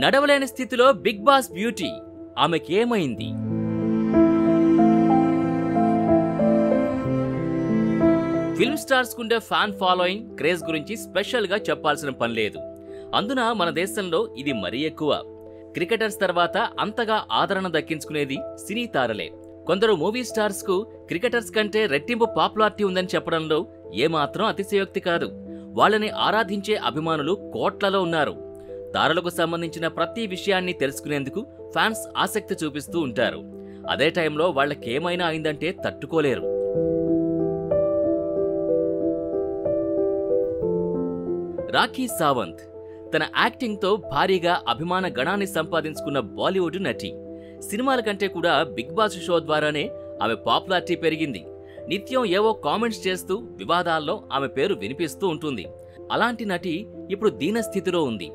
నడవలేని స్థితిలో బిగ్ బాస్ బ్యూటీ ఆమెకేమైంది? ఫిల్మ్ స్టార్స్ కుండే ఫ్యాన్ ఫాలోయింగ్ క్రేజ్ గురించి స్పెషల్ గా చెప్పాల్సిన పని లేదు. అందున మన దేశంలో ఇది మరీ ఎక్కువ. క్రికెటర్స్ తర్వాత అంతగా ఆదరణ దక్కించుకునేది సినీ తారలే. కొందరు మూవీ స్టార్స్ కు క్రికెటర్స్ కంటే రెట్టింపు పాపులారిటీ ఉందని చెప్పడంలో ఏమాత్రం అతిశయోక్తి కాదు. వాళ్ళని ఆరాధించే అభిమానులు కోట్లలో ఉన్నారు. తారలకు సంబంధించిన ప్రతి విషయాన్ని తెలుసుకునేందుకు ఫ్యాన్స్ ఆసక్తి చూపిస్తూ ఉంటారు. అదే టైంలో వాళ్ళకేమైనా అయిందంటే తట్టుకోలేరు. రాఖీ సావంత్ తన యాక్టింగ్తో భారీగా అభిమాన గణాన్ని సంపాదించుకున్న బాలీవుడ్ నటి. సినిమాల కంటే కూడా బిగ్ బాస్ షో ద్వారానే ఆమె పాపులారిటీ పెరిగింది. నిత్యం ఏవో కామెంట్స్ చేస్తూ వివాదాల్లో ఆమె పేరు వినిపిస్తూ ఉంటుంది. అలాంటి నటి ఇప్పుడు దీనస్థితిలో ఉంది.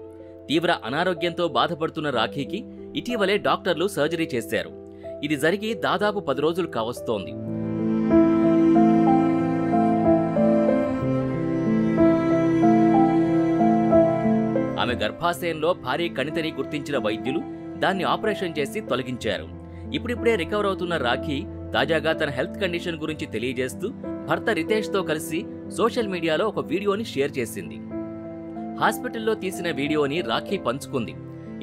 తీవ్ర అనారోగ్యంతో బాధపడుతున్న రాఖీకి ఇటీవలే డాక్టర్లు సర్జరీ చేశారు. ఇది జరిగి దాదాపు 10 రోజులు కావస్తోంది. ఆమె గర్భాశయంలో భారీ కణితిని గుర్తించిన వైద్యులు దాన్ని ఆపరేషన్ చేసి తొలగించారు. ఇప్పుడిప్పుడే రికవర్ అవుతున్న రాఖీ తాజాగా తన హెల్త్ కండిషన్ గురించి తెలియజేస్తూ భర్త రితేష్ తో కలిసి సోషల్ మీడియాలో ఒక వీడియోని షేర్ చేసింది. హాస్పిటల్లో తీసిన వీడియోని రాఖీ పంచుకుంది.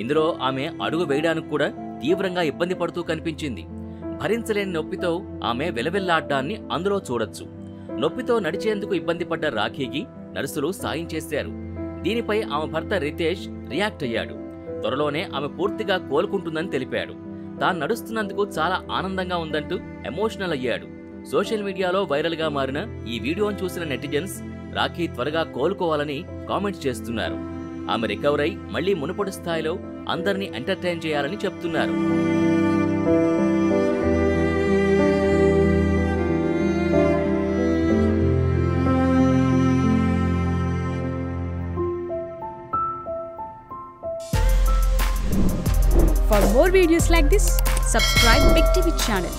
ఇందులో ఆమె అడుగు వేయడానికి కూడా తీవ్రంగా ఇబ్బంది పడుతూ కనిపించింది. భరించలేని నొప్పితో ఆమె వెలవెల్లాడ్డాన్ని అందులో చూడొచ్చు. నొప్పితో నడిచేందుకు ఇబ్బంది పడ్డ రాఖీకి నర్సులు సాయం చేశారు. దీనిపై ఆమె భర్త రితేష్ రియాక్ట్ అయ్యాడు. త్వరలోనే ఆమె పూర్తిగా కోలుకుంటుందని తెలిపాడు. తాను నడుస్తున్నందుకు చాలా ఆనందంగా ఉందంటూ ఎమోషనల్ అయ్యాడు. సోషల్ మీడియాలో వైరల్ గా మారిన ఈ వీడియోను చూసిన నెటిజన్స్ రాఖీ త్వరగా కోలుకోవాలని కామెంట్స్ చేస్తున్నారు. ఆమె రికవర్ అయి మళ్లీ మునుపటి స్థాయిలో అందరినీ ఎంటర్టైన్ చేయాలని చెప్తున్నారు. For more videos like this, subscribe Big TV channel.